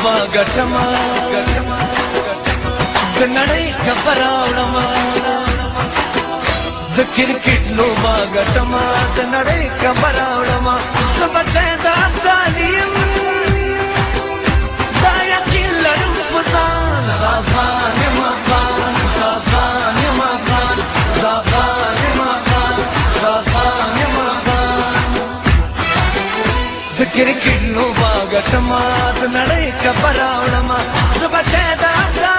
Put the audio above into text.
باغټما د نړۍ کبراوړما د کرکټ لوبا غټما د نړۍ کبراوړما سبچې د افغانیم دا یقین لرم پسان صافان مفان صافان مفان صافان مفان صافان مفان د کرکټ لوبا غټما د نړۍ کبراوړما سبچې د